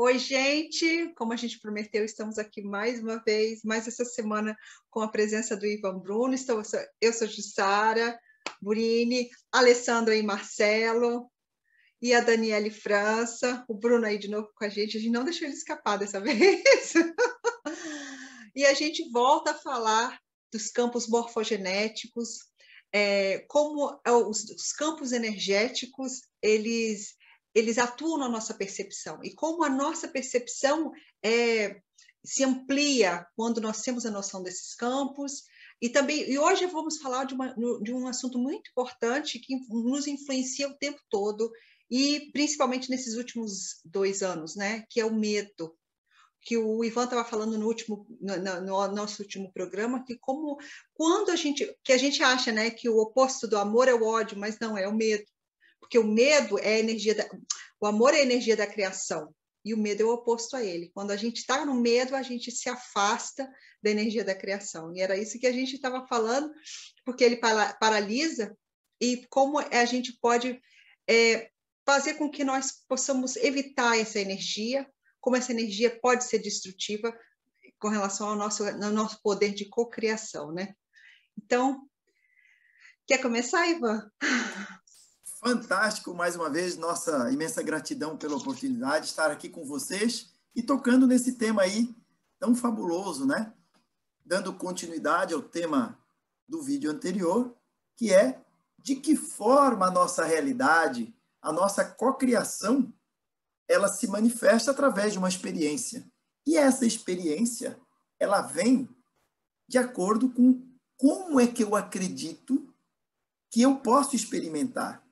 Oi, gente! Como a gente prometeu, estamos aqui mais uma vez, mais essa semana com a presença do Ivan Bruno. Eu sou Jussara Burini, Alessandra e Marcelo, e a Daniele França. O Bruno aí de novo com a gente não deixou ele escapar dessa vez. E a gente volta a falar dos campos morfogenéticos, como os campos energéticos, eles atuam na nossa percepção, e como a nossa percepção se amplia quando nós temos a noção desses campos. E hoje vamos falar de um assunto muito importante que nos influencia o tempo todo, e principalmente nesses últimos 2 anos, né? Que é o medo, que o Ivan estava falando no nosso último programa, quando a gente acha, né, que o oposto do amor é o ódio, mas não, é o medo, porque o medo é a energia o amor é a energia da criação, e o medo é o oposto a ele. Quando a gente está no medo, a gente se afasta da energia da criação, e era isso que a gente estava falando, porque ele paralisa, e como a gente pode fazer com que nós possamos evitar essa energia, como essa energia pode ser destrutiva com relação ao nosso poder de cocriação, né? Então, quer começar, Ivan? Fantástico, mais uma vez, nossa imensa gratidão pela oportunidade de estar aqui com vocês e tocando nesse tema aí tão fabuloso, né? Dando continuidade ao tema do vídeo anterior, que é de que forma a nossa realidade, a nossa cocriação, ela se manifesta através de uma experiência. E essa experiência, ela vem de acordo com como é que eu acredito que eu posso experimentar.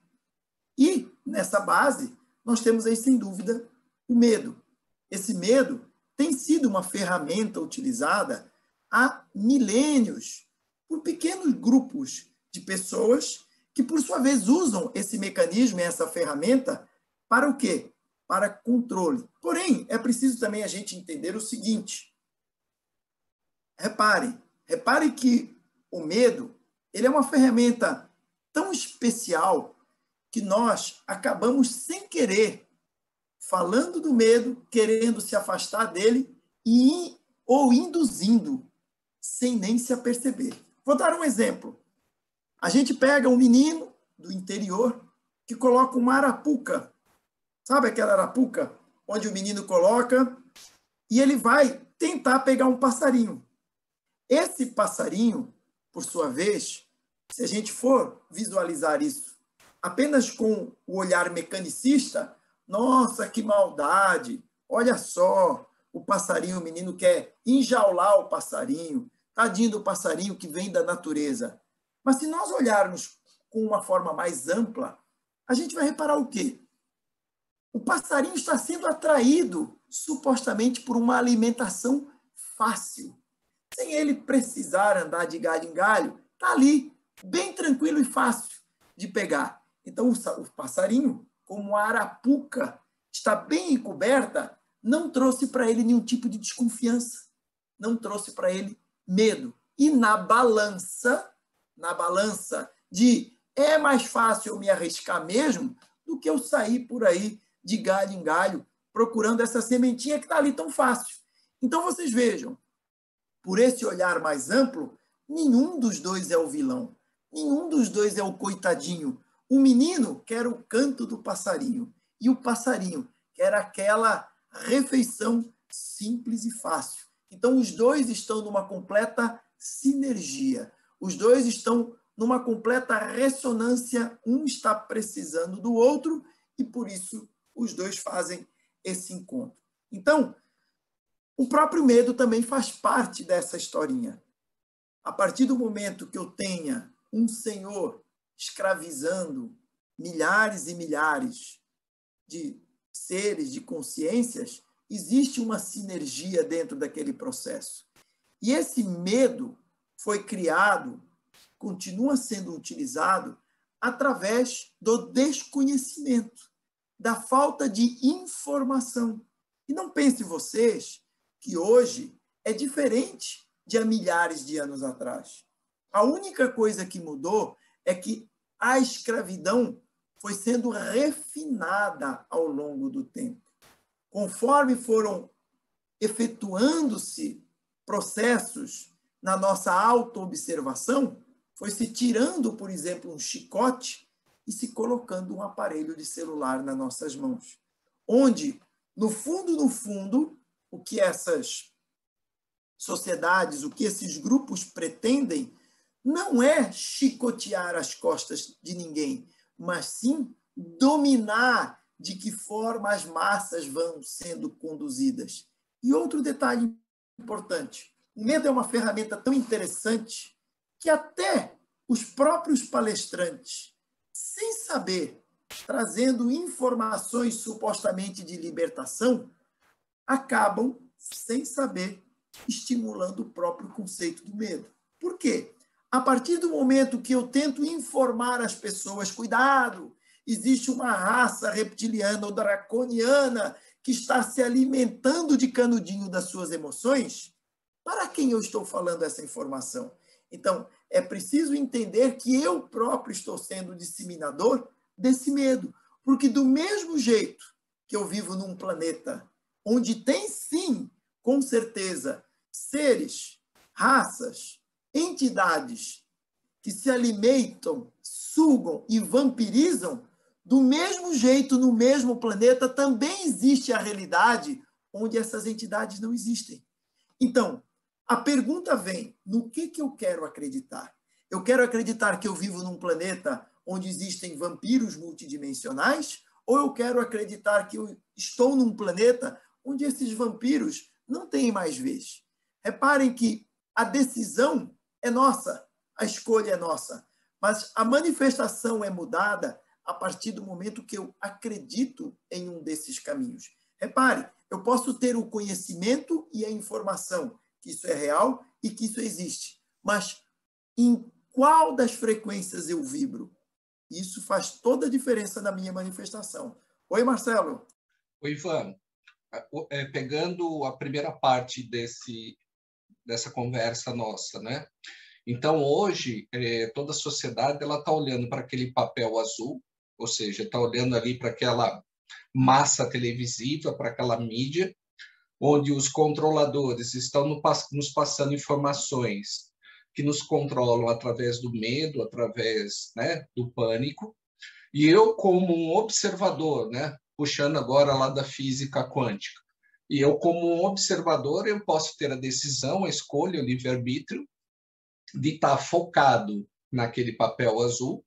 E, nessa base, nós temos aí, sem dúvida, o medo. Esse medo tem sido uma ferramenta utilizada há milênios por pequenos grupos de pessoas que, por sua vez, usam esse mecanismo, essa ferramenta, para o quê? Para controle. Porém, é preciso também a gente entender o seguinte. Repare que o medo, ele é uma ferramenta tão especial que nós acabamos sem querer falando do medo, querendo se afastar dele ou induzindo sem nem se aperceber. Vou dar um exemplo. A gente pega um menino do interior que coloca uma arapuca. Sabe aquela arapuca onde o menino coloca e ele vai tentar pegar um passarinho. Esse passarinho, por sua vez, se a gente for visualizar isso apenas com o olhar mecanicista, nossa, que maldade! Olha só, o passarinho, o menino quer enjaular o passarinho, tadinho do passarinho que vem da natureza. Mas se nós olharmos com uma forma mais ampla, a gente vai reparar o quê? O passarinho está sendo atraído, supostamente, por uma alimentação fácil. Sem ele precisar andar de galho em galho, está ali, bem tranquilo e fácil de pegar. Então, o passarinho, como a arapuca está bem encoberta, não trouxe para ele nenhum tipo de desconfiança, não trouxe para ele medo. E na balança de é mais fácil eu me arriscar mesmo do que eu sair por aí de galho em galho procurando essa sementinha que está ali tão fácil. Então, vocês vejam, por esse olhar mais amplo, nenhum dos dois é o vilão, nenhum dos dois é o coitadinho. O menino quer o canto do passarinho e o passarinho quer aquela refeição simples e fácil. Então, os dois estão numa completa sinergia. Os dois estão numa completa ressonância. Um está precisando do outro e, por isso, os dois fazem esse encontro. Então, o próprio medo também faz parte dessa historinha. A partir do momento que eu tenha um senhor escravizando milhares e milhares de seres, de consciências, existe uma sinergia dentro daquele processo. E esse medo foi criado, continua sendo utilizado através do desconhecimento, da falta de informação. E não pensem vocês que hoje é diferente de há milhares de anos atrás. A única coisa que mudou é que a escravidão foi sendo refinada ao longo do tempo. conforme foram efetuando-se processos na nossa autoobservação, foi se tirando, por exemplo, um chicote e se colocando um aparelho de celular nas nossas mãos. Onde, no fundo, o que essas sociedades, o que esses grupos pretendem, não é chicotear as costas de ninguém, mas sim dominar de que forma as massas vão sendo conduzidas. E outro detalhe importante, o medo é uma ferramenta tão interessante que até os próprios palestrantes, sem saber, trazendo informações supostamente de libertação, acabam, sem saber, estimulando o próprio conceito do medo. Por quê? A partir do momento que eu tento informar as pessoas, cuidado, existe uma raça reptiliana ou draconiana que está se alimentando de canudinho das suas emoções, para quem eu estou falando essa informação? Então, é preciso entender que eu próprio estou sendo disseminador desse medo, porque do mesmo jeito que eu vivo num planeta onde tem, sim, com certeza, seres, raças, entidades que se alimentam, sugam e vampirizam, do mesmo jeito, no mesmo planeta, também existe a realidade onde essas entidades não existem. Então, a pergunta vem, no que eu quero acreditar? Eu quero acreditar que eu vivo num planeta onde existem vampiros multidimensionais, ou eu quero acreditar que eu estou num planeta onde esses vampiros não têm mais vez? Reparem que a decisão é nossa, a escolha é nossa, mas a manifestação é mudada a partir do momento que eu acredito em um desses caminhos. Repare, eu posso ter o conhecimento e a informação que isso é real e que isso existe, mas em qual das frequências eu vibro? Isso faz toda a diferença na minha manifestação. Oi, Marcelo. Oi, Ivan. Pegando a primeira parte dessa conversa nossa, né? Então, hoje, toda a sociedade está olhando para aquele papel azul, ou seja, está olhando ali para aquela massa televisiva, para aquela mídia, onde os controladores estão nos passando informações que nos controlam através do medo, através, né, do pânico. E eu, como um observador, né, puxando agora lá da física quântica, e eu, como um observador, eu posso ter a decisão, a escolha, o livre-arbítrio, de estar focado naquele papel azul,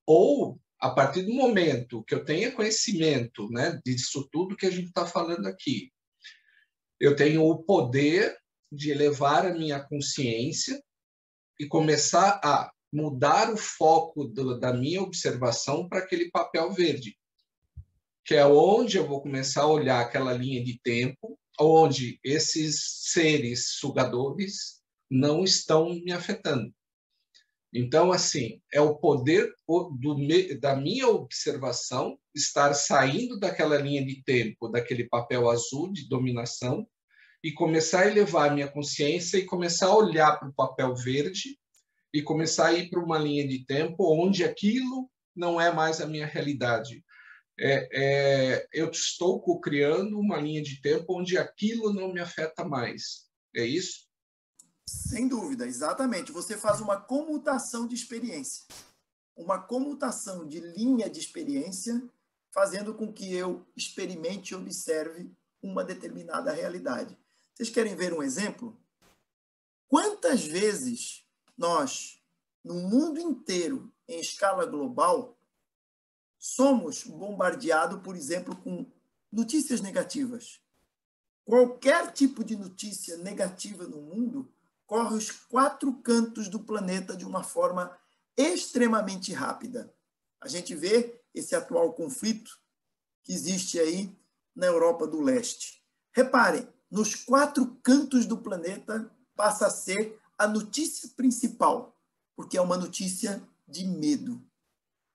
ou, a partir do momento que eu tenha conhecimento, né, disso tudo que a gente está falando aqui, eu tenho o poder de elevar a minha consciência e começar a mudar o foco da minha observação para aquele papel verde, que é onde eu vou começar a olhar aquela linha de tempo, onde esses seres sugadores não estão me afetando. Então, assim, é o poder da minha observação estar saindo daquela linha de tempo, daquele papel azul de dominação, e começar a elevar a minha consciência e começar a olhar para o papel verde e começar a ir para uma linha de tempo onde aquilo não é mais a minha realidade. Eu estou co-criando uma linha de tempo onde aquilo não me afeta mais. É isso? Sem dúvida, exatamente. Você faz uma comutação de experiência. Uma comutação de linha de experiência, fazendo com que eu experimente e observe uma determinada realidade. Vocês querem ver um exemplo? Quantas vezes nós, no mundo inteiro, em escala global, somos bombardeados, por exemplo, com notícias negativas? Qualquer tipo de notícia negativa no mundo corre os 4 cantos do planeta de uma forma extremamente rápida. A gente vê esse atual conflito que existe aí na Europa do Leste. Reparem, nos 4 cantos do planeta passa a ser a notícia principal, porque é uma notícia de medo.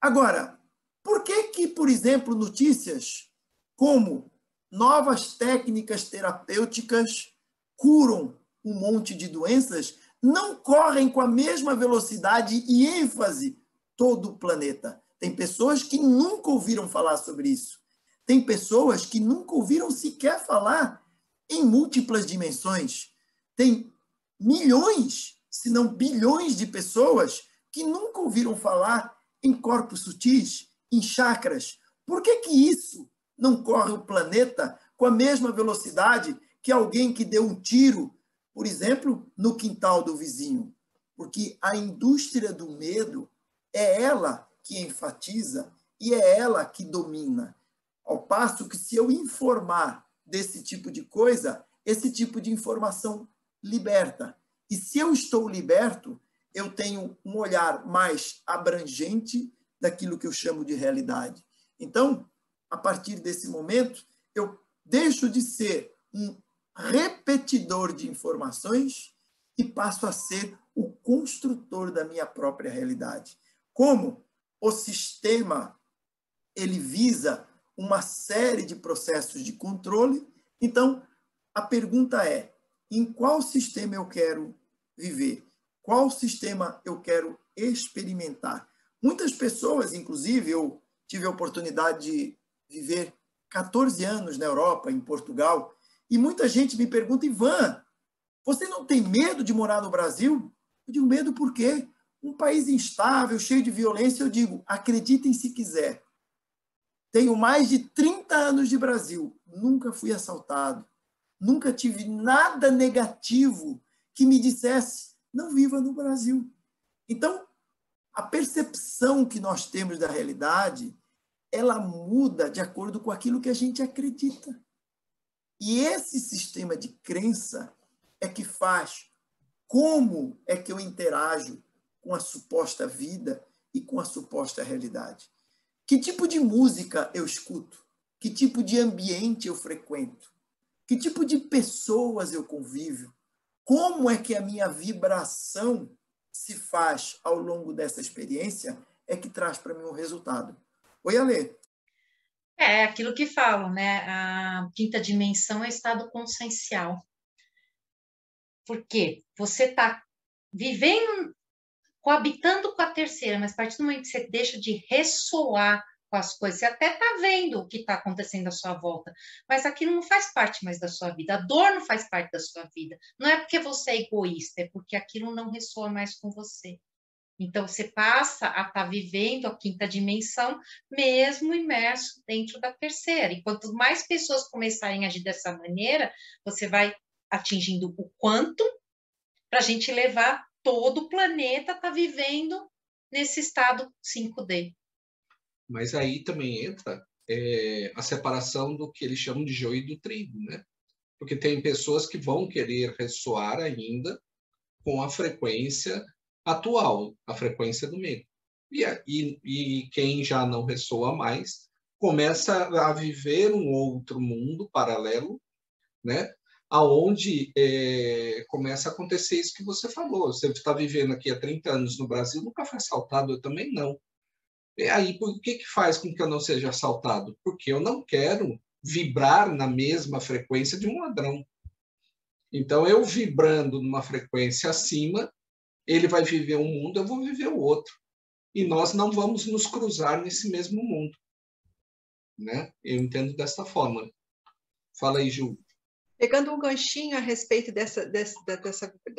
Agora, por que, por exemplo, notícias como novas técnicas terapêuticas curam um monte de doenças não correm com a mesma velocidade e ênfase todo o planeta? Tem pessoas que nunca ouviram falar sobre isso. Tem pessoas que nunca ouviram sequer falar em múltiplas dimensões. Tem milhões, se não bilhões de pessoas que nunca ouviram falar em corpos sutis, em chakras. Por que isso não corre o planeta com a mesma velocidade que alguém que deu um tiro, por exemplo, no quintal do vizinho? Porque a indústria do medo é ela que enfatiza e é ela que domina. Ao passo que, se eu informar desse tipo de coisa, esse tipo de informação liberta. E se eu estou liberto, eu tenho um olhar mais abrangente daquilo que eu chamo de realidade. Então, a partir desse momento, eu deixo de ser um repetidor de informações e passo a ser o construtor da minha própria realidade. Como o sistema ele visa uma série de processos de controle, então a pergunta é: em qual sistema eu quero viver? Qual sistema eu quero experimentar? Muitas pessoas, inclusive, eu tive a oportunidade de viver 14 anos na Europa, em Portugal, e muita gente me pergunta: Ivan, você não tem medo de morar no Brasil? Eu digo: medo por quê? Um país instável, cheio de violência. Eu digo: acreditem se quiser. Tenho mais de 30 anos de Brasil, nunca fui assaltado, nunca tive nada negativo que me dissesse: não viva no Brasil. Então, a percepção que nós temos da realidade, ela muda de acordo com aquilo que a gente acredita. E esse sistema de crença é que faz como é que eu interajo com a suposta vida e com a suposta realidade. Que tipo de música eu escuto? Que tipo de ambiente eu frequento? Que tipo de pessoas eu convivo? Como é que a minha vibração se faz ao longo dessa experiência é que traz para mim um resultado. Oi, Alê. É aquilo que falam, né? A quinta dimensão é estado consciencial. Porque você está vivendo, coabitando com a terceira, mas a partir do momento que você deixa de ressoar com as coisas, você até está vendo o que está acontecendo à sua volta, mas aquilo não faz parte mais da sua vida, a dor não faz parte da sua vida. Não é porque você é egoísta, é porque aquilo não ressoa mais com você. Então, você passa a estar vivendo a quinta dimensão, mesmo imerso dentro da terceira. E quanto mais pessoas começarem a agir dessa maneira, você vai atingindo o quantum para a gente levar todo o planeta a estar vivendo nesse estado 5D. Mas aí também entra a separação do que eles chamam de joio e do trigo, né? Porque tem pessoas que vão querer ressoar ainda com a frequência atual, a frequência do medo. E quem já não ressoa mais começa a viver um outro mundo paralelo, né? Aonde começa a acontecer isso que você falou. Você está vivendo aqui há 30 anos no Brasil, nunca foi assaltado, eu também não. E aí, por que faz com que eu não seja assaltado? Porque eu não quero vibrar na mesma frequência de um ladrão. Então, eu vibrando numa frequência acima, ele vai viver um mundo, eu vou viver o outro. E nós não vamos nos cruzar nesse mesmo mundo. Né? Eu entendo dessa forma. Fala aí, Ju. Pegando um ganchinho a respeito dessa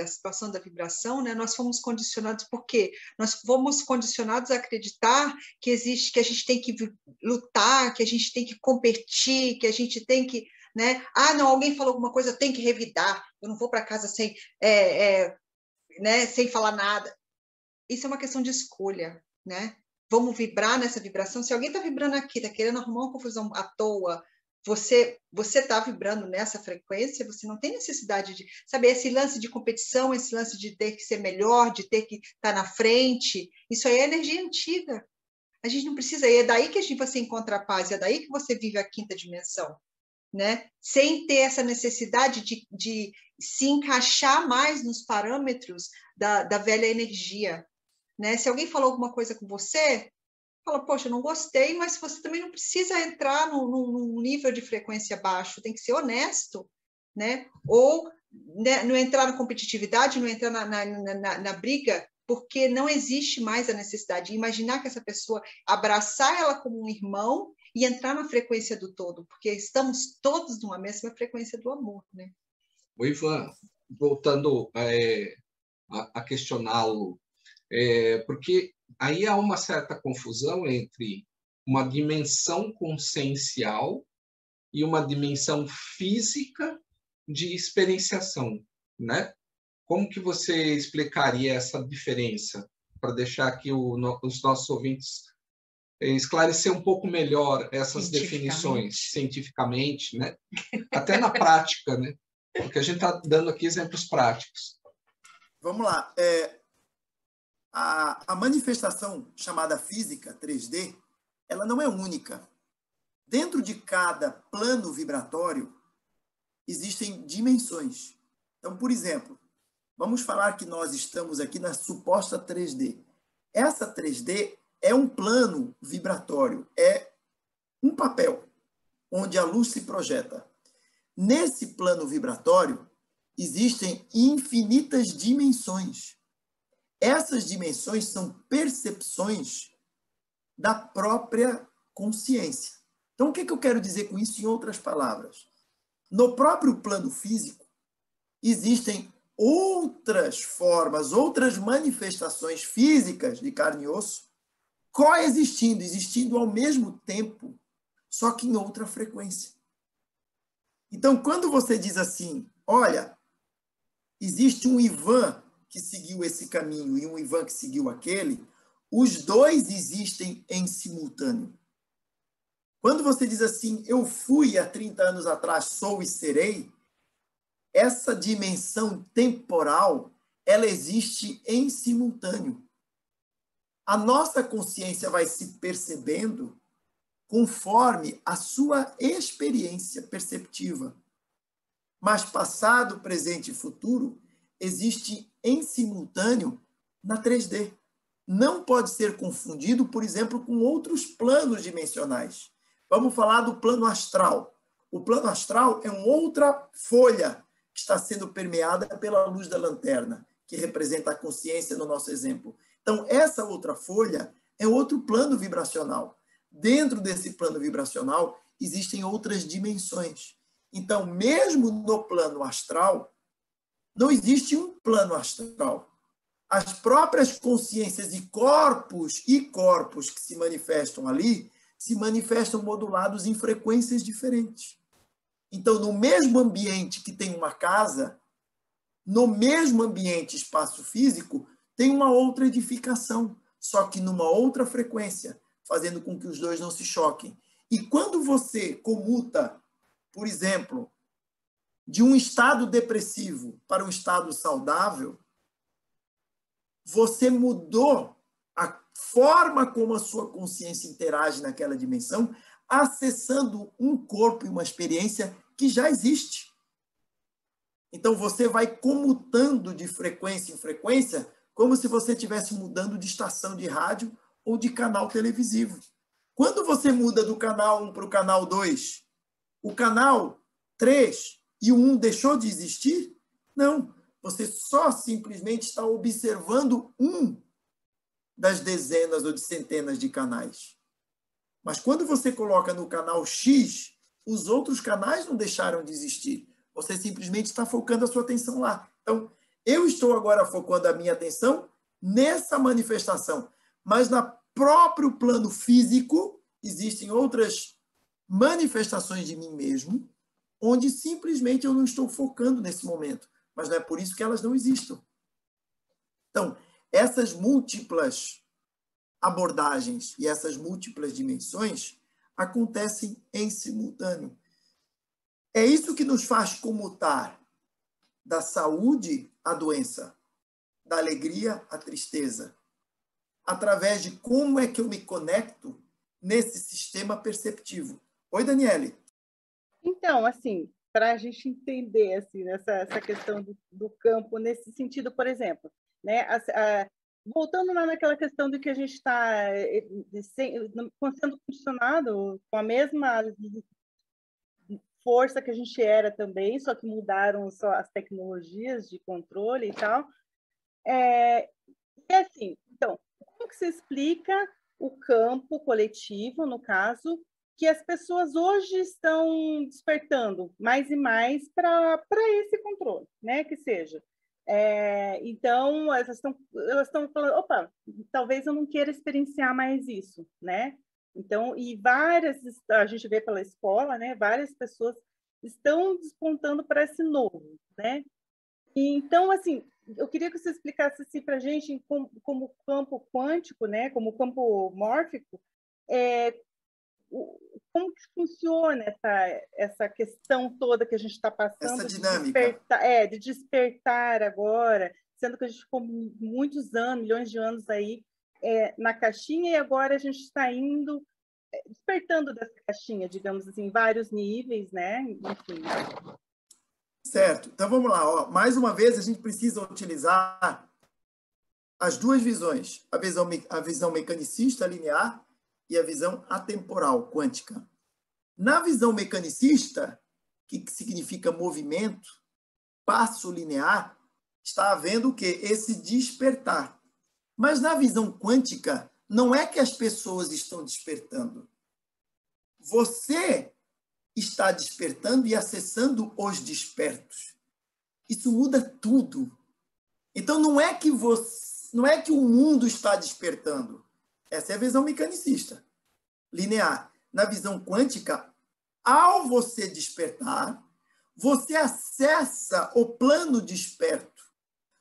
situação da vibração, né? Nós fomos condicionados, por quê? Nós fomos condicionados a acreditar que existe, que a gente tem que lutar, que a gente tem que competir, que a gente tem que, né? Ah, não, alguém falou alguma coisa, eu tenho que revidar, eu não vou para casa sem, né, sem falar nada. Isso é uma questão de escolha, né? Vamos vibrar nessa vibração. Se alguém está vibrando aqui, está querendo arrumar uma confusão à toa, você está vibrando nessa frequência, você não tem necessidade de saber esse lance de competição, esse lance de ter que ser melhor, de ter que estar na frente. Isso aí é energia antiga. A gente não precisa, e é daí que você encontra a paz, é daí que você vive a quinta dimensão, né? Sem ter essa necessidade de se encaixar mais nos parâmetros da velha energia, né? Se alguém falou alguma coisa com você, fala: poxa, eu não gostei, mas você também não precisa entrar num nível de frequência baixo, tem que ser honesto, né? Ou, né, não entrar na competitividade, não entrar na briga, porque não existe mais a necessidade de imaginar que essa pessoa, abraçar ela como um irmão e entrar na frequência do todo, porque estamos todos numa mesma frequência do amor, né? O Ivan, voltando a questioná-lo, porque aí há uma certa confusão entre uma dimensão consciencial e uma dimensão física de experienciação, né? Como que você explicaria essa diferença para deixar aqui os nossos ouvintes esclarecer um pouco melhor essas definições cientificamente, né? Até na prática, né? Porque a gente está dando aqui exemplos práticos. Vamos lá. A manifestação chamada física 3D, ela não é única. Dentro de cada plano vibratório existem dimensões. Então, por exemplo, vamos falar que nós estamos aqui na suposta 3D. Essa 3D é um plano vibratório, é um papel onde a luz se projeta. Nesse plano vibratório existem infinitas dimensões. Essas dimensões são percepções da própria consciência. Então, o que eu quero dizer com isso em outras palavras? No próprio plano físico, existem outras formas, outras manifestações físicas de carne e osso, coexistindo, existindo ao mesmo tempo, só que em outra frequência. Então, quando você diz assim, olha, existe um Ivan que seguiu esse caminho e um Ivan que seguiu aquele, os dois existem em simultâneo. Quando você diz assim, eu fui há 30 anos atrás, sou e serei, essa dimensão temporal, ela existe em simultâneo. A nossa consciência vai se percebendo conforme a sua experiência perceptiva. Mas passado, presente e futuro existe em simultâneo na 3D. Não pode ser confundido, por exemplo, com outros planos dimensionais. Vamos falar do plano astral. O plano astral é uma outra folha que está sendo permeada pela luz da lanterna, que representa a consciência no nosso exemplo. Então, essa outra folha é outro plano vibracional. Dentro desse plano vibracional existem outras dimensões. Então, mesmo no plano astral, não existe um plano astral. As próprias consciências de corpos e corpos que se manifestam ali, se manifestam modulados em frequências diferentes. Então, no mesmo ambiente que tem uma casa, no mesmo ambiente espaço físico, tem uma outra edificação, só que numa outra frequência, fazendo com que os dois não se choquem. E quando você comuta, por exemplo, de um estado depressivo para um estado saudável, você mudou a forma como a sua consciência interage naquela dimensão, acessando um corpo e uma experiência que já existe. Então, você vai comutando de frequência em frequência, como se você estivesse mudando de estação de rádio ou de canal televisivo. Quando você muda do canal 1 para o canal 2, o canal 3 e o 1 deixou de existir? Não. Você só simplesmente está observando um das dezenas ou de centenas de canais. Mas quando você coloca no canal X, os outros canais não deixaram de existir. Você simplesmente está focando a sua atenção lá. Então, eu estou agora focando a minha atenção nessa manifestação. Mas no próprio plano físico, existem outras manifestações de mim mesmo, onde simplesmente eu não estou focando nesse momento. Mas não é por isso que elas não existam. Então, essas múltiplas abordagens e essas múltiplas dimensões acontecem em simultâneo. É isso que nos faz comutar da saúde à doença, da alegria à tristeza, através de como é que eu me conecto nesse sistema perceptivo. Oi, Daniele. Então, assim, para a gente entender assim, essa questão do campo, nesse sentido, por exemplo, né, voltando lá naquela questão de que a gente está sendo condicionado com a mesma força que a gente era também, só que mudaram só as tecnologias de controle e tal. E assim, então, como que se explica o campo coletivo, no caso, que as pessoas hoje estão despertando mais e mais para esse controle, né? Que seja. Então, elas estão falando, opa, talvez eu não queira experienciar mais isso, né? Então, e a gente vê pela escola, né? Várias pessoas estão despontando para esse novo, né? E, então, assim, eu queria que você explicasse assim, para a gente, como campo quântico, né? Como campo mórfico, como que funciona essa questão toda que a gente está passando, essa dinâmica de despertar agora, sendo que a gente ficou muitos anos, milhões de anos aí na caixinha, e agora a gente está indo despertando dessa caixinha, digamos assim, em vários níveis, né? Enfim. Certo. Então vamos lá. Ó. Mais uma vez, a gente precisa utilizar as duas visões: a visão mecanicista linear e a visão atemporal, quântica. Na visão mecanicista, que significa movimento, passo linear, está havendo o quê? Esse despertar. Mas na visão quântica, não é que as pessoas estão despertando. Você está despertando e acessando os despertos. Isso muda tudo. Então não é que o mundo está despertando. Essa é a visão mecanicista, linear. Na visão quântica, ao você despertar, você acessa o plano desperto,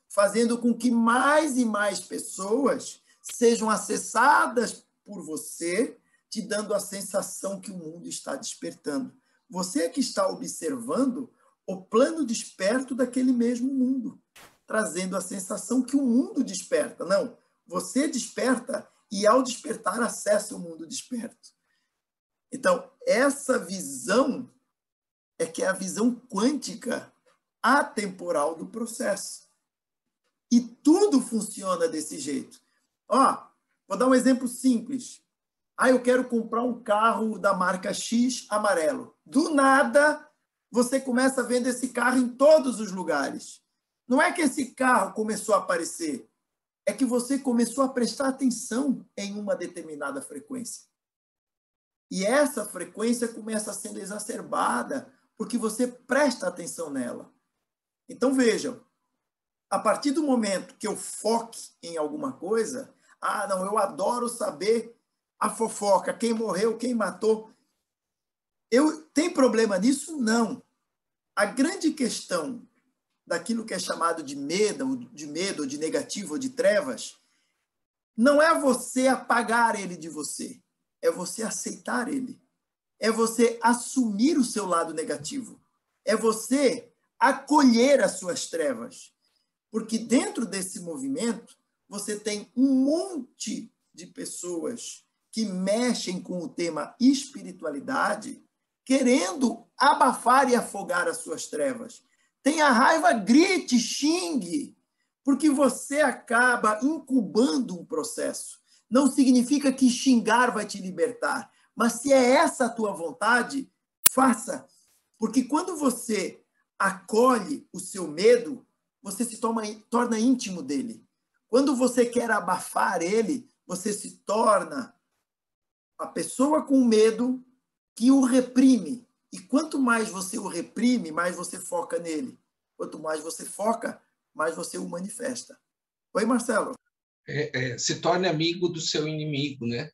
fazendo com que mais e mais pessoas sejam acessadas por você, te dando a sensação que o mundo está despertando. Você é que está observando o plano desperto daquele mesmo mundo, trazendo a sensação que o mundo desperta. Não, você desperta e, ao despertar, acessa o mundo desperto. Então, essa visão que é a visão quântica atemporal do processo. E tudo funciona desse jeito. Vou dar um exemplo simples. Eu quero comprar um carro da marca X amarelo. Do nada, você começa vendo esse carro em todos os lugares. Não é que esse carro começou a aparecer, é que você começou a prestar atenção em uma determinada frequência. E essa frequência começa sendo exacerbada porque você presta atenção nela. Então, vejam, a partir do momento que eu foque em alguma coisa, não, eu adoro saber a fofoca, quem morreu, quem matou. Tem problema nisso? Não. A grande questão daquilo que é chamado de medo, de negativo, ou de trevas, não é você apagar ele de você, é você aceitar ele. É você assumir o seu lado negativo. É você acolher as suas trevas. Porque dentro desse movimento, você tem um monte de pessoas que mexem com o tema espiritualidade, querendo abafar e afogar as suas trevas. Tenha raiva, grite, xingue, porque você acaba incubando um processo. Não significa que xingar vai te libertar, mas se é essa a tua vontade, faça. Porque quando você acolhe o seu medo, você se torna íntimo dele. Quando você quer abafar ele, você se torna a pessoa com medo que o reprime. E quanto mais você o reprime, mais você foca nele. Quanto mais você foca, mais você o manifesta. Oi, Marcelo. Se torne amigo do seu inimigo, né?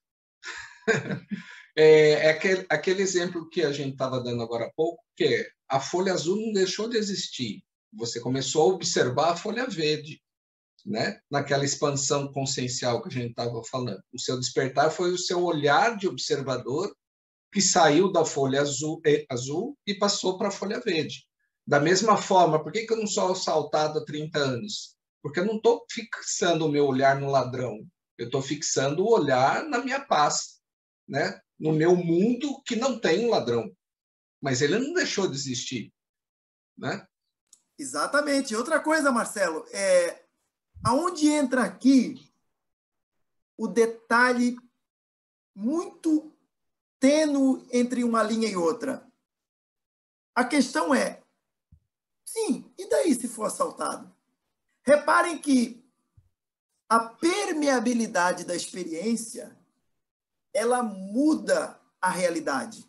Aquele exemplo que a gente estava dando agora há pouco, que é a folha azul não deixou de existir. Você começou a observar a folha verde, né? Naquela expansão consciencial que a gente estava falando. O seu despertar foi o seu olhar de observador que saiu da folha azul e passou para a folha verde. Da mesma forma, por que eu não sou assaltado há 30 anos? Porque eu não estou fixando o meu olhar no ladrão. Eu estou fixando o olhar na minha paz, né? No meu mundo que não tem um ladrão. Mas ele não deixou de existir, né? Exatamente. Outra coisa, Marcelo, aonde entra aqui o detalhe muito tênue entre uma linha e outra. A questão é, sim, e daí se for assaltado? Reparem que a permeabilidade da experiência, ela muda a realidade.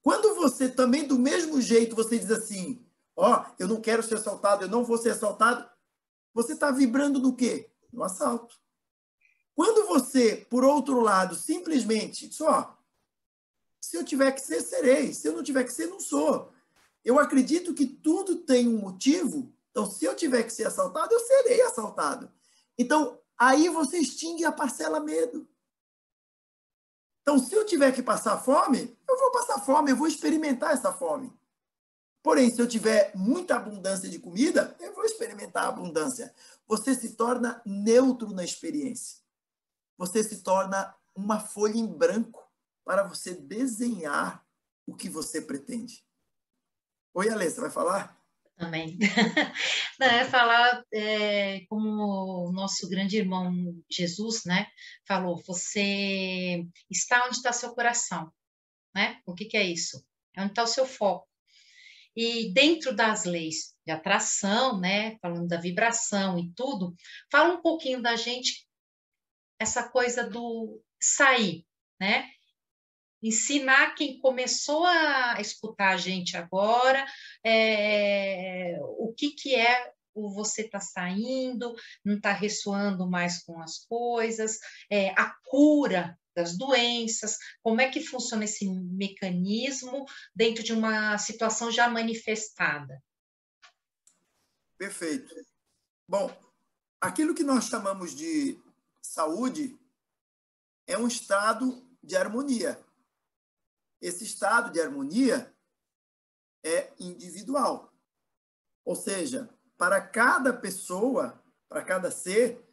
Quando você também, do mesmo jeito, você diz assim, ó, eu não quero ser assaltado, eu não vou ser assaltado, você está vibrando no quê? No assalto. Quando você, por outro lado, simplesmente, só, se eu tiver que ser, serei. Se eu não tiver que ser, não sou. Eu acredito que tudo tem um motivo, então se eu tiver que ser assaltado, eu serei assaltado. Então, aí você extingue a parcela medo. Então, se eu tiver que passar fome, eu vou passar fome, eu vou experimentar essa fome. Porém, se eu tiver muita abundância de comida, eu vou experimentar a abundância. Você se torna neutro na experiência. Você se torna uma folha em branco para você desenhar o que você pretende. Oi, Alê, você vai falar? Também. Não, é falar como o nosso grande irmão Jesus, né, falou, você está onde está seu coração, né? O que é isso? É onde está o seu foco. E dentro das leis de atração, né, falando da vibração e tudo, fala um pouquinho da gente, essa coisa do sair, né? Ensinar quem começou a escutar a gente agora, o que é o você está saindo, não está ressoando mais com as coisas, a cura das doenças, como é que funciona esse mecanismo dentro de uma situação já manifestada. Perfeito. Bom, aquilo que nós chamamos de saúde é um estado de harmonia. Esse estado de harmonia é individual. Ou seja, para cada pessoa, para cada ser,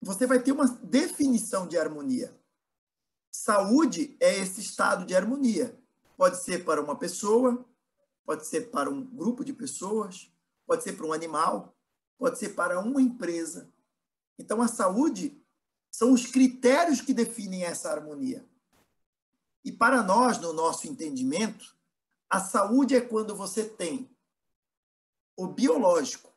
você vai ter uma definição de harmonia. Saúde é esse estado de harmonia. Pode ser para uma pessoa, pode ser para um grupo de pessoas, pode ser para um animal, pode ser para uma empresa. Então, a saúde são os critérios que definem essa harmonia. E para nós, no nosso entendimento, a saúde é quando você tem o biológico,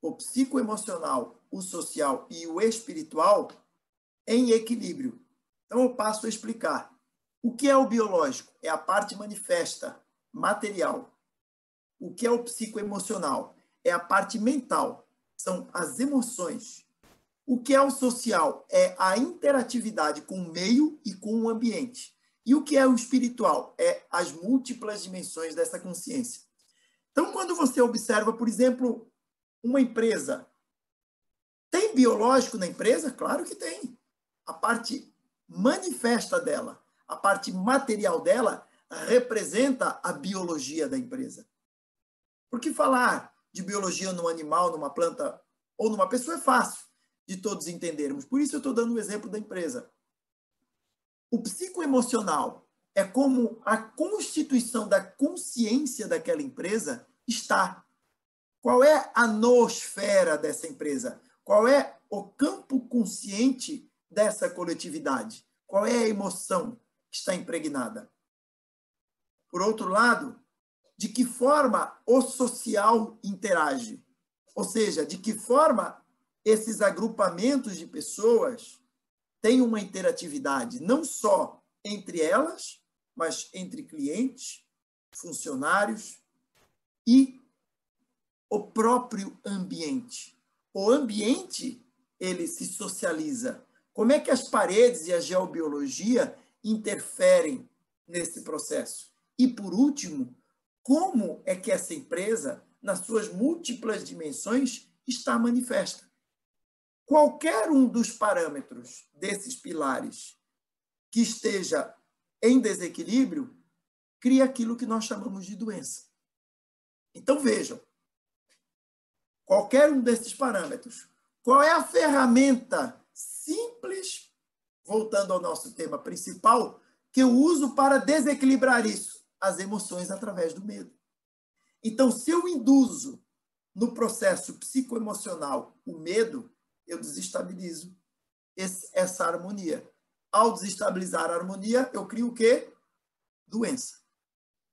o psicoemocional, o social e o espiritual em equilíbrio. Então, eu passo a explicar. O que é o biológico? É a parte manifesta, material. O que é o psicoemocional? É a parte mental, são as emoções. O que é o social? É a interatividade com o meio e com o ambiente. E o que é o espiritual? É as múltiplas dimensões dessa consciência. Então, quando você observa, por exemplo, uma empresa, tem biológico na empresa? Claro que tem. A parte manifesta dela, a parte material dela, representa a biologia da empresa. Porque falar de biologia num animal, numa planta ou numa pessoa é fácil de todos entendermos. Por isso eu estou dando o exemplo da empresa. O psicoemocional é como a constituição da consciência daquela empresa está. Qual é a noosfera dessa empresa? Qual é o campo consciente dessa coletividade? Qual é a emoção que está impregnada? Por outro lado, de que forma o social interage? Ou seja, de que forma esses agrupamentos de pessoas têm uma interatividade, não só entre elas, mas entre clientes, funcionários e o próprio ambiente. O ambiente, ele se socializa. Como é que as paredes e a geobiologia interferem nesse processo? E, por último, como é que essa empresa, nas suas múltiplas dimensões, está manifesta? Qualquer um dos parâmetros desses pilares que esteja em desequilíbrio, cria aquilo que nós chamamos de doença. Então, vejam, qualquer um desses parâmetros, qual é a ferramenta simples, voltando ao nosso tema principal, que eu uso para desequilibrar isso? As emoções através do medo. Então, se eu induzo no processo psicoemocional o medo, eu desestabilizo essa harmonia. Ao desestabilizar a harmonia, eu crio o quê? Doença.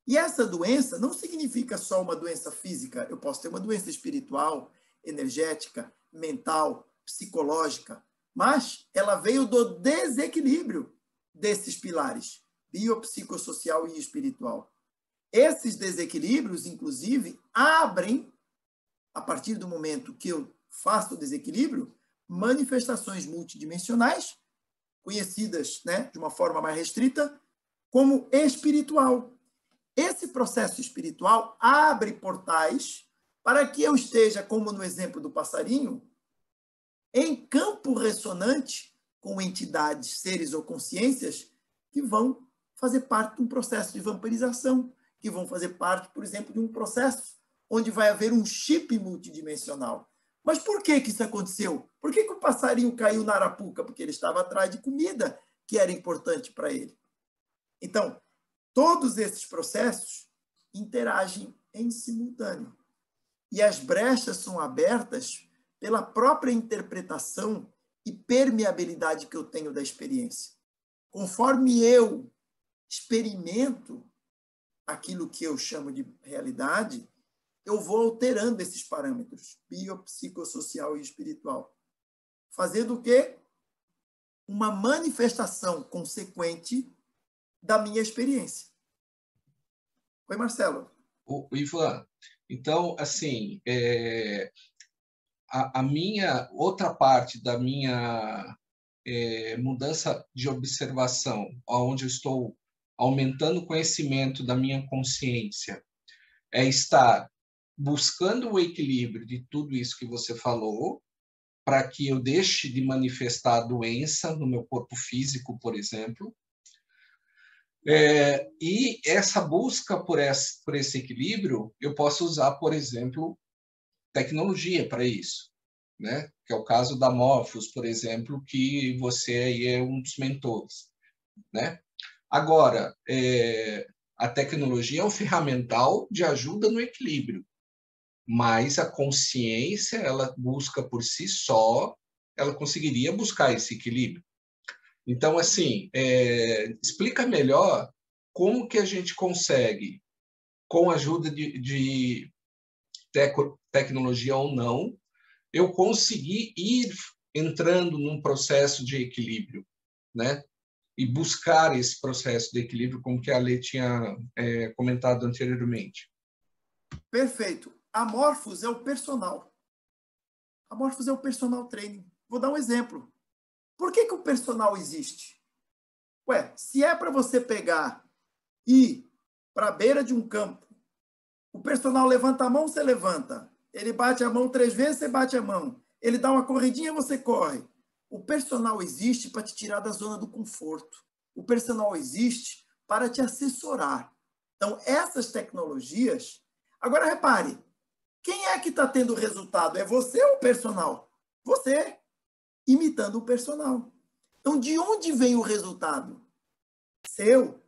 E essa doença não significa só uma doença física. Eu posso ter uma doença espiritual, energética, mental, psicológica, mas ela veio do desequilíbrio desses pilares. biopsicossocial e espiritual. Esses desequilíbrios, inclusive, abrem, a partir do momento que eu faço o desequilíbrio, manifestações multidimensionais, conhecidas, né, de uma forma mais restrita, como espiritual. Esse processo espiritual abre portais para que eu esteja, como no exemplo do passarinho, em campo ressonante com entidades, seres ou consciências que vão fazer parte de um processo de vampirização, que vão fazer parte, por exemplo, de um processo onde vai haver um chip multidimensional. Mas por que isso aconteceu? Por que o passarinho caiu na arapuca? Porque ele estava atrás de comida que era importante para ele. Então, todos esses processos interagem em simultâneo. E as brechas são abertas pela própria interpretação e permeabilidade que eu tenho da experiência. Conforme eu experimento aquilo que eu chamo de realidade, eu vou alterando esses parâmetros, biopsicossocial e espiritual. Fazendo o quê? Uma manifestação consequente da minha experiência. Oi, Marcelo. O Ivan, então, assim, a minha outra parte da minha mudança de observação, onde eu estou aumentando o conhecimento da minha consciência, é estar buscando o equilíbrio de tudo isso que você falou, para que eu deixe de manifestar a doença no meu corpo físico, por exemplo. E essa busca por esse equilíbrio, eu posso usar, por exemplo, tecnologia para isso, né? Que é o caso da Morphos, por exemplo, que você aí é um dos mentores, né? Agora, a tecnologia é um ferramental de ajuda no equilíbrio, mas a consciência, ela busca por si só, ela conseguiria buscar esse equilíbrio. Então, assim, explica melhor como que a gente consegue, com a ajuda de tecnologia ou não, eu conseguir ir entrando num processo de equilíbrio, né? E buscar esse processo de equilíbrio, como que a Lê tinha comentado anteriormente. Perfeito. A Morphos é o personal. A Morphos é o personal training. Vou dar um exemplo. Por que o personal existe? Se é para você pegar e ir para a beira de um campo, o personal levanta a mão, você levanta. Ele bate a mão 3 vezes, você bate a mão. Ele dá uma corridinha, você corre. O personal existe para te tirar da zona do conforto. O personal existe para te assessorar. Então, essas tecnologias... Agora, repare, quem é que está tendo resultado? É você ou o personal? Você, imitando o personal. Então, de onde vem o resultado? Seu.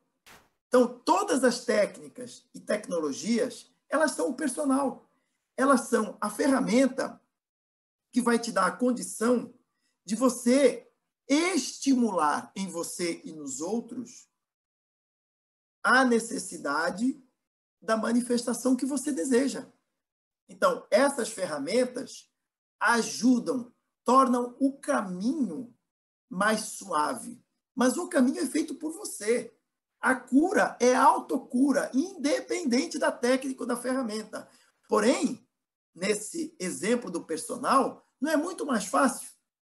Então, todas as técnicas e tecnologias, elas são o personal. Elas são a ferramenta que vai te dar a condição de você estimular em você e nos outros a necessidade da manifestação que você deseja. Então, essas ferramentas ajudam, tornam o caminho mais suave. Mas o caminho é feito por você. A cura é autocura, independente da técnica ou da ferramenta. Porém, nesse exemplo do personal, não é muito mais fácil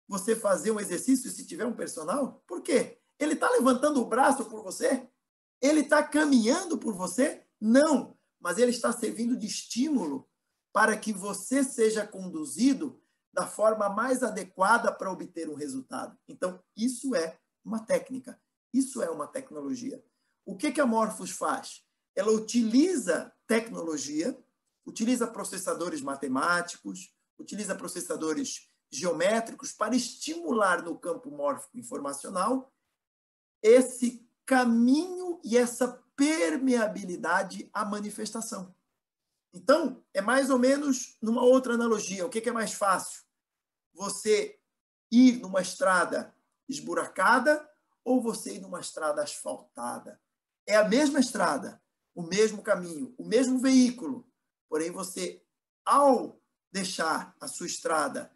você fazer um exercício se tiver um personal? Por quê? Ele está levantando o braço por você? Ele está caminhando por você? Não, mas ele está servindo de estímulo para que você seja conduzido da forma mais adequada para obter um resultado. Então, isso é uma técnica, isso é uma tecnologia. O que a Morphos faz? Ela utiliza tecnologia, utiliza processadores matemáticos, utiliza processadores geométricos para estimular no campo mórfico informacional esse caminho e essa permeabilidade à manifestação. Então, é mais ou menos numa outra analogia. O que é mais fácil? Você ir numa estrada esburacada ou você ir numa estrada asfaltada? É a mesma estrada, o mesmo caminho, o mesmo veículo. Porém, você, ao deixar a sua estrada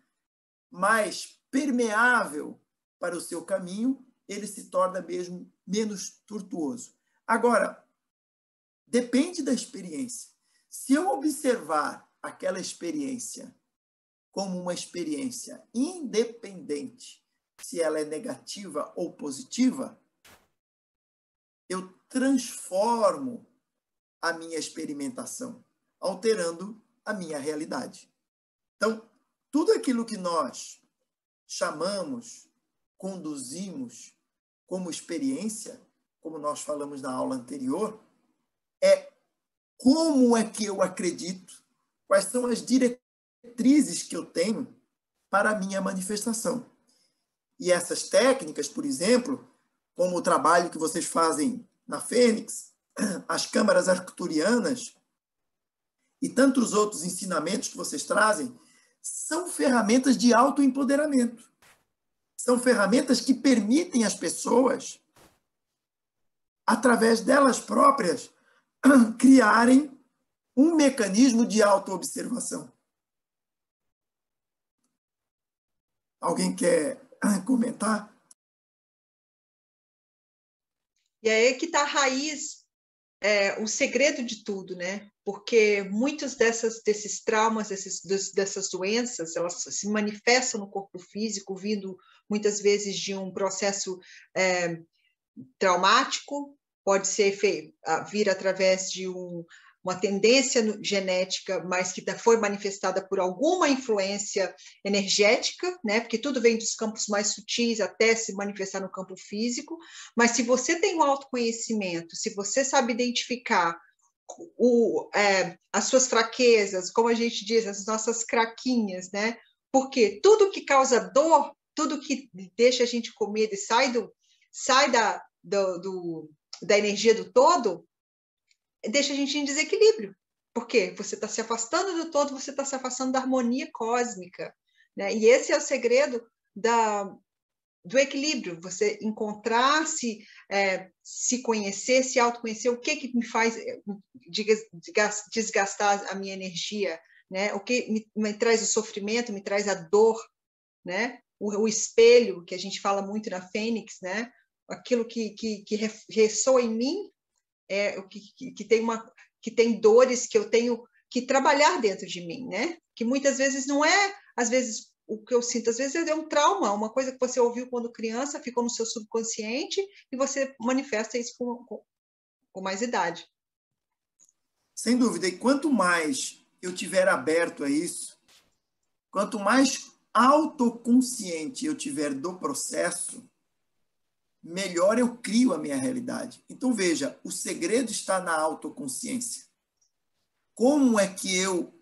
mais permeável para o seu caminho, ele se torna mesmo menos tortuoso. Agora, depende da experiência. Se eu observar aquela experiência como uma experiência independente, se ela é negativa ou positiva, eu transformo a minha experimentação, alterando a minha realidade. Então, tudo aquilo que nós chamamos, conduzimos como experiência, como nós falamos na aula anterior, é como é que eu acredito, quais são as diretrizes que eu tenho para a minha manifestação. E essas técnicas, por exemplo, como o trabalho que vocês fazem na Fênix, as câmaras arcturianas e tantos outros ensinamentos que vocês trazem, são ferramentas de autoempoderamento. São ferramentas que permitem às pessoas, através delas próprias, criarem um mecanismo de autoobservação. Alguém quer comentar? E aí que está a raiz, o segredo de tudo, né? Porque muitos desses traumas, dessas doenças, elas se manifestam no corpo físico, vindo muitas vezes de um processo traumático, pode ser vir através de uma tendência genética, mas que foi manifestada por alguma influência energética, né? Porque tudo vem dos campos mais sutis até se manifestar no campo físico. Mas se você tem um autoconhecimento, se você sabe identificar as suas fraquezas, como a gente diz, as nossas craquinhas, né? Porque tudo que causa dor, tudo que deixa a gente com medo e sai da energia do todo, deixa a gente em desequilíbrio. Por quê? Você está se afastando do todo, você está se afastando da harmonia cósmica, né? E esse é o segredo do equilíbrio, você encontrar-se, se conhecer, se autoconhecer, o que me faz desgastar a minha energia, né? O que me traz o sofrimento, me traz a dor, né? O espelho, que a gente fala muito na Fênix, né? Aquilo que ressoa em mim, que tem dores que eu tenho que trabalhar dentro de mim, né? Que muitas vezes não é, às vezes, o que eu sinto, às vezes é um trauma, uma coisa que você ouviu quando criança, ficou no seu subconsciente e você manifesta isso com mais idade. Sem dúvida. E quanto mais eu tiver aberto a isso, quanto mais autoconsciente eu tiver do processo, melhor eu crio a minha realidade. Então, veja, o segredo está na autoconsciência. Como é que eu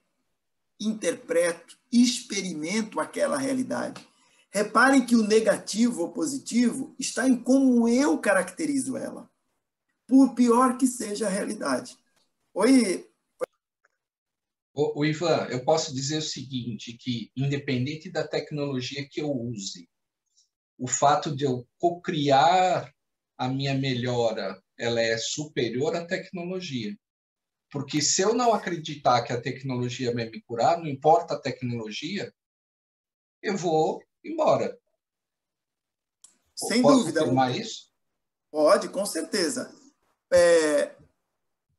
interpreto e experimento aquela realidade? Reparem que o negativo ou positivo está em como eu caracterizo ela, por pior que seja a realidade. Oi. O Ivan, eu posso dizer o seguinte, que independente da tecnologia que eu use, o fato de eu cocriar a minha melhora, ela é superior à tecnologia. Porque se eu não acreditar que a tecnologia vai me curar, não importa a tecnologia, eu vou embora. Sem Posso dúvida. afirmar isso? Pode, com certeza.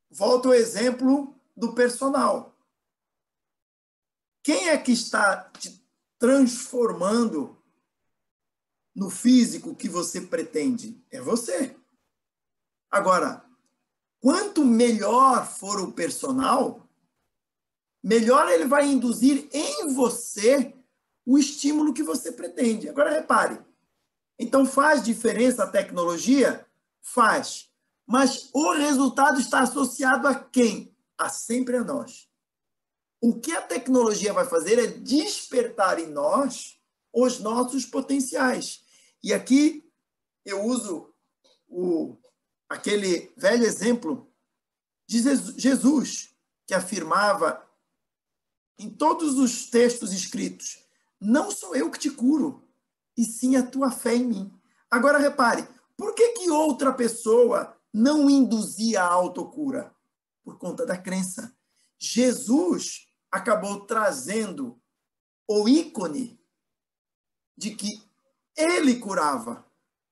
Volto ao exemplo do personal. Quem é que está te transformando no físico que você pretende? É você. Agora, quanto melhor for o personal, melhor ele vai induzir em você o estímulo que você pretende. Agora, repare. Então, faz diferença a tecnologia? Faz. Mas o resultado está associado a quem? Sempre a nós. O que a tecnologia vai fazer é despertar em nós os nossos potenciais. E aqui eu uso aquele velho exemplo de Jesus, que afirmava em todos os textos escritos: não sou eu que te curo, e sim a tua fé em mim. Agora repare, por que outra pessoa não induzia a autocura? Por conta da crença. Jesus acabou trazendo o ícone de que ele curava.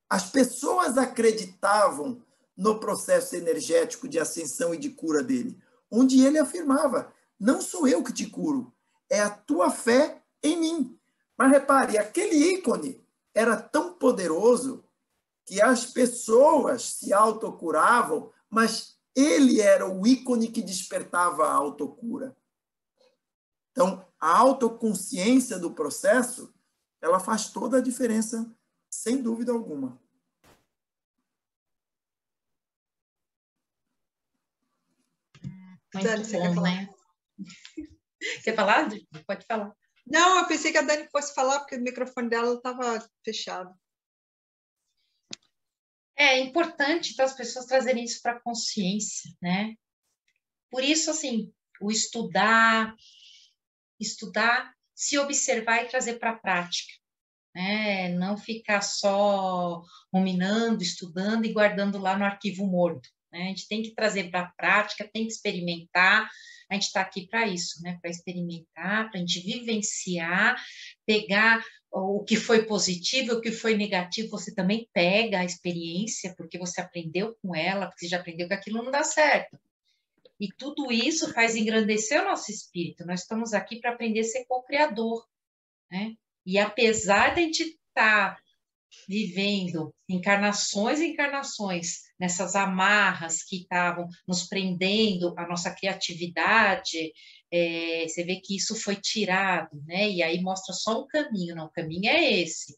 As pessoas acreditavam no processo energético de ascensão e de cura dele, onde ele afirmava, não sou eu que te curo, é a tua fé em mim. Mas repare, aquele ícone era tão poderoso que as pessoas se autocuravam, mas ele era o ícone que despertava a autocura. Então, a autoconsciência do processo, ela faz toda a diferença, sem dúvida alguma. Muito Dani, você bom, quer falar? né? Quer falar? Pode falar. Não, eu pensei que a Dani fosse falar, porque o microfone dela estava fechado. É importante para as pessoas trazerem isso para a consciência, né? Por isso, assim, o estudar, se observar e trazer para a prática, né? Não ficar só ruminando, estudando e guardando lá no arquivo morto, né? A gente tem que trazer para a prática, tem que experimentar. A gente está aqui para isso, né? Para experimentar, para a gente vivenciar, pegar o que foi positivo, o que foi negativo, você também pega a experiência, porque você aprendeu com ela, porque você já aprendeu que aquilo não dá certo. E tudo isso faz engrandecer o nosso espírito. Nós estamos aqui para aprender a ser co-criador, né? E apesar de a gente estar vivendo encarnações e encarnações nessas amarras que estavam nos prendendo a nossa criatividade, você vê que isso foi tirado, né? E aí mostra só um caminho, não, o caminho é esse.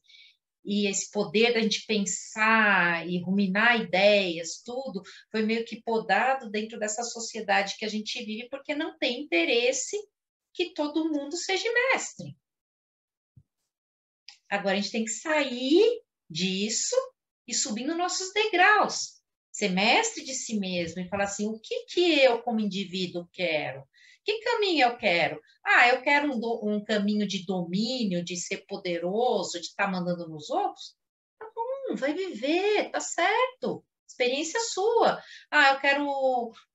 E esse poder da gente pensar e ruminar ideias, tudo, foi meio que podado dentro dessa sociedade que a gente vive, porque não tem interesse que todo mundo seja mestre. Agora a gente tem que sair disso e subindo nossos degraus, ser mestre de si mesmo e falar assim, o que eu como indivíduo quero? Que caminho eu quero? Eu quero um caminho de domínio, de ser poderoso, de estar mandando nos outros? Tá bom, vai viver, tá certo. Experiência sua. Eu quero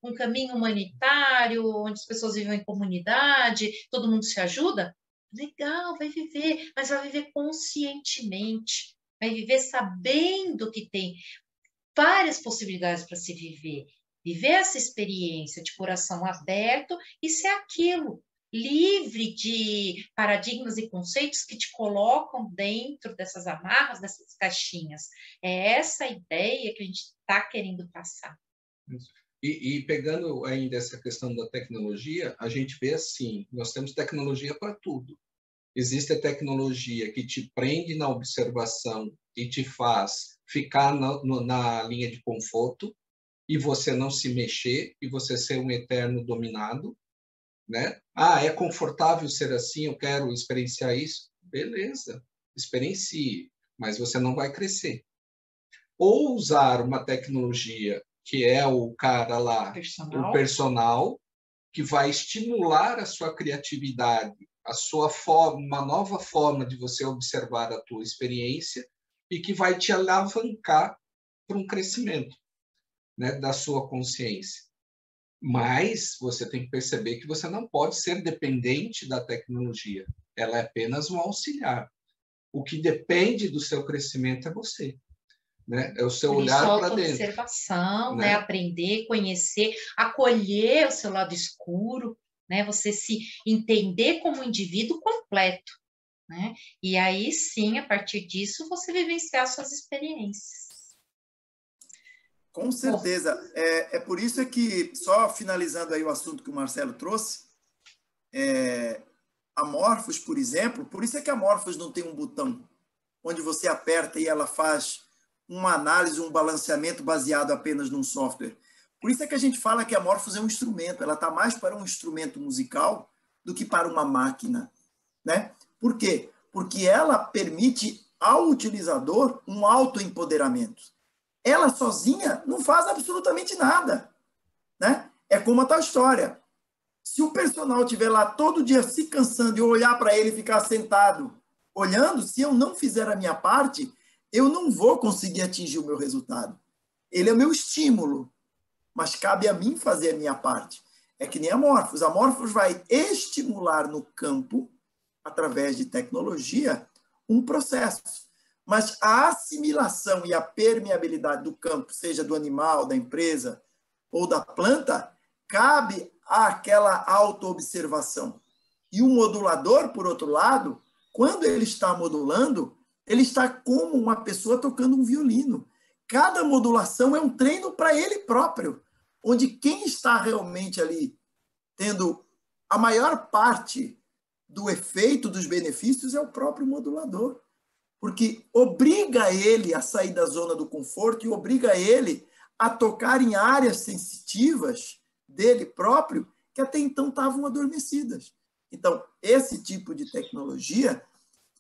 um caminho humanitário, onde as pessoas vivem em comunidade, todo mundo se ajuda? Legal, vai viver, mas vai viver conscientemente. Vai viver sabendo que tem várias possibilidades para se viver. Viver essa experiência de coração aberto e ser aquilo, livre de paradigmas e conceitos que te colocam dentro dessas amarras, dessas caixinhas. É essa ideia que a gente está querendo passar. E pegando ainda essa questão da tecnologia, a gente vê assim, nós temos tecnologia para tudo. Existe a tecnologia que te prende na observação e te faz ficar na linha de conforto e você não se mexer e você ser um eterno dominado, né? É confortável ser assim, eu quero experienciar isso. Beleza, experiencie, mas você não vai crescer. Ou usar uma tecnologia que é o cara lá, o personal, que vai estimular a sua criatividade, a sua forma, uma nova forma de você observar a tua experiência e que vai te alavancar para um crescimento, né, da sua consciência. Mas você tem que perceber que você não pode ser dependente da tecnologia. Ela é apenas um auxiliar. O que depende do seu crescimento é você. Né? É o seu olhar para dentro. Observação, né? Aprender, conhecer, acolher o seu lado escuro, né? Você se entender como indivíduo completo, né? E aí sim, a partir disso, você vivenciar suas experiências. Com certeza. É por isso que, só finalizando aí o assunto que o Marcelo trouxe, a Morphos, por exemplo, por isso é que a Morphos não tem um botão onde você aperta e ela faz uma análise, um balanceamento baseado apenas num software. Por isso é que a gente fala que a Morphos é um instrumento, ela está mais para um instrumento musical do que para uma máquina. Né? Por quê? Porque ela permite ao utilizador um autoempoderamento. Ela sozinha não faz absolutamente nada. Né? É como a tal história. Se o personal estiver lá todo dia se cansando e eu olhar para ele e ficar sentado olhando, se eu não fizer a minha parte, eu não vou conseguir atingir o meu resultado. Ele é o meu estímulo, mas cabe a mim fazer a minha parte. É que nem a Morphos. A Morphos vai estimular no campo, através de tecnologia, um processo. mas a assimilação e a permeabilidade do campo, seja do animal, da empresa ou da planta, cabe àquela autoobservação. E o modulador, por outro lado, quando ele está modulando, ele está como uma pessoa tocando um violino. Cada modulação é um treino para ele próprio, onde quem está realmente ali tendo a maior parte do efeito, dos benefícios, é o próprio modulador. Porque obriga ele a sair da zona do conforto e obriga ele a tocar em áreas sensitivas dele próprio que até então estavam adormecidas. Então, esse tipo de tecnologia,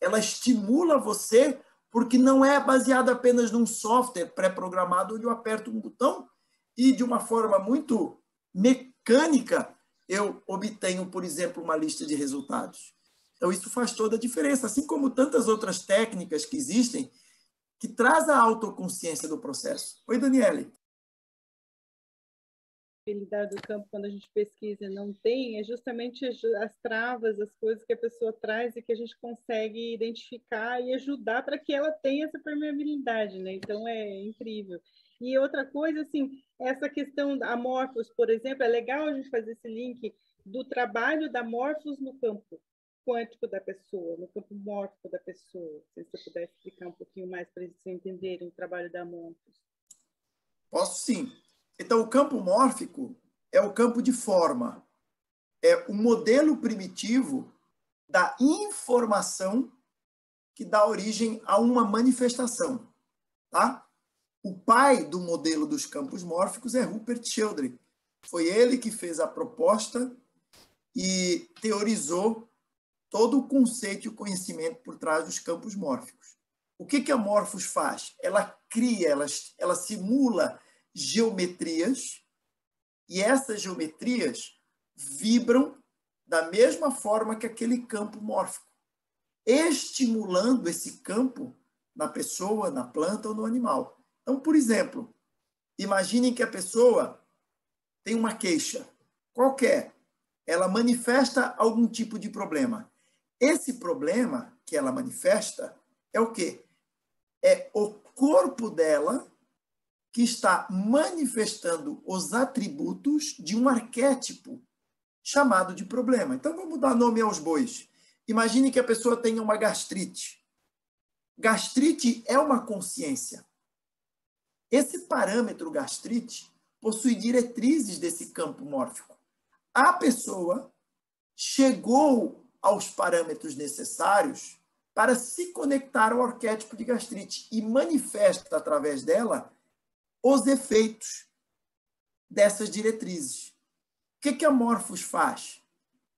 ela estimula você porque não é baseada apenas num software pré-programado onde eu aperto um botão e, de uma forma muito mecânica, eu obtenho, por exemplo, uma lista de resultados. Então, isso faz toda a diferença, assim como tantas outras técnicas que existem que traz a autoconsciência do processo. Oi, Daniele. A habilidade do campo, quando a gente pesquisa e não tem, é justamente as travas, as coisas que a pessoa traz e que a gente consegue identificar e ajudar para que ela tenha essa permeabilidade, né? Então, é incrível. E outra coisa, assim, essa questão da Morphos, por exemplo, é legal a gente fazer esse link do trabalho da Morphos no campo quântico da pessoa, no campo mórfico da pessoa. Se você puder explicar um pouquinho mais para eles entenderem o trabalho da Morphos. Posso sim. Então, o campo mórfico é o campo de forma. É o modelo primitivo da informação que dá origem a uma manifestação. Tá? O pai do modelo dos campos mórficos é Rupert Sheldrake. Foi ele que fez a proposta e teorizou todo o conceito e o conhecimento por trás dos campos mórficos. O que a Morphos faz? Ela cria, ela simula geometrias e essas geometrias vibram da mesma forma que aquele campo mórfico, estimulando esse campo na pessoa, na planta ou no animal. Então, por exemplo, imaginem que a pessoa tem uma queixa qualquer, ela manifesta algum tipo de problema. Esse problema que ela manifesta é o quê? É o corpo dela que está manifestando os atributos de um arquétipo chamado de problema. Então, vamos dar nome aos bois. Imagine que a pessoa tenha uma gastrite. Gastrite é uma consciência. Esse parâmetro gastrite possui diretrizes desse campo mórfico. A pessoa chegou aos parâmetros necessários para se conectar ao arquétipo de gastrite e manifesta através dela os efeitos dessas diretrizes. O que a Morphos faz?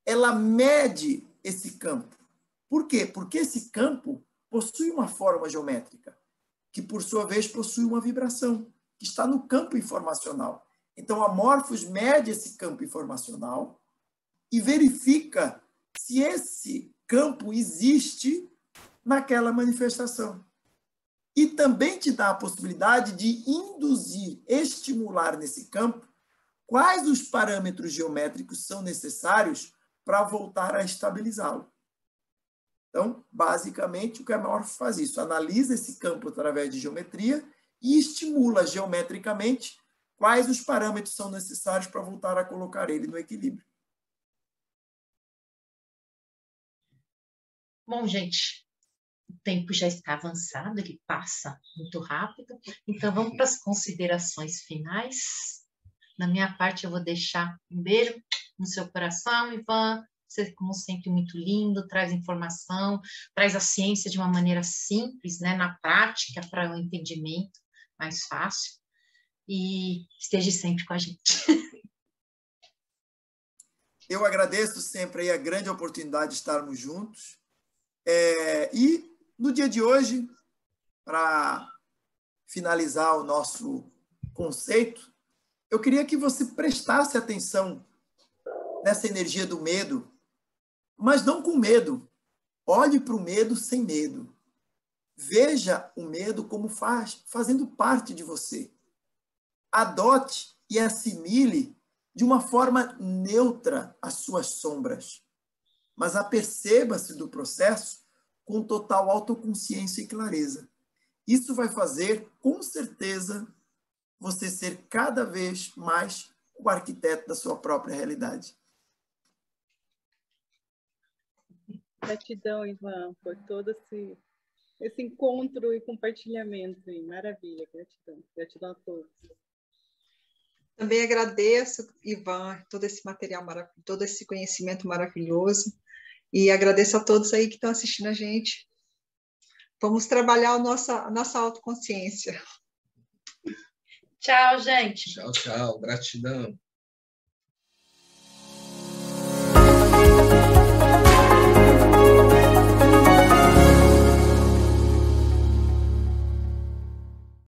Ela mede esse campo. Por quê? Porque esse campo possui uma forma geométrica, que por sua vez possui uma vibração, que está no campo informacional. Então a Morphos mede esse campo informacional e verifica se esse campo existe naquela manifestação. E também te dá a possibilidade de induzir, estimular nesse campo quais os parâmetros geométricos são necessários para voltar a estabilizá-lo. Então, basicamente, o que a Morphos faz isso, analisa esse campo através de geometria e estimula geometricamente quais os parâmetros são necessários para voltar a colocar ele no equilíbrio. Bom, gente, o tempo já está avançado, ele passa muito rápido, então vamos para as considerações finais. Da minha parte, eu vou deixar um beijo no seu coração, Ivan. Você, como sempre, muito lindo, traz informação, traz a ciência de uma maneira simples, né, na prática, para o entendimento mais fácil. E esteja sempre com a gente. Eu agradeço sempre aí a grande oportunidade de estarmos juntos. E no dia de hoje, para finalizar o nosso conceito, eu queria que você prestasse atenção nessa energia do medo, mas não com medo. Olhe para o medo sem medo. Veja o medo como fazendo parte de você. Adote e assimile de uma forma neutra as suas sombras, mas aperceba-se do processo com total autoconsciência e clareza. Isso vai fazer, com certeza, você ser cada vez mais o arquiteto da sua própria realidade. Gratidão, Ivan, por todo esse encontro e compartilhamento. Maravilha, gratidão. Gratidão a todos. Também agradeço, Ivan, todo esse material maravilhoso, todo esse conhecimento maravilhoso. E agradeço a todos aí que estão assistindo a gente. Vamos trabalhar a nossa autoconsciência. Tchau, gente. Tchau, tchau. Gratidão.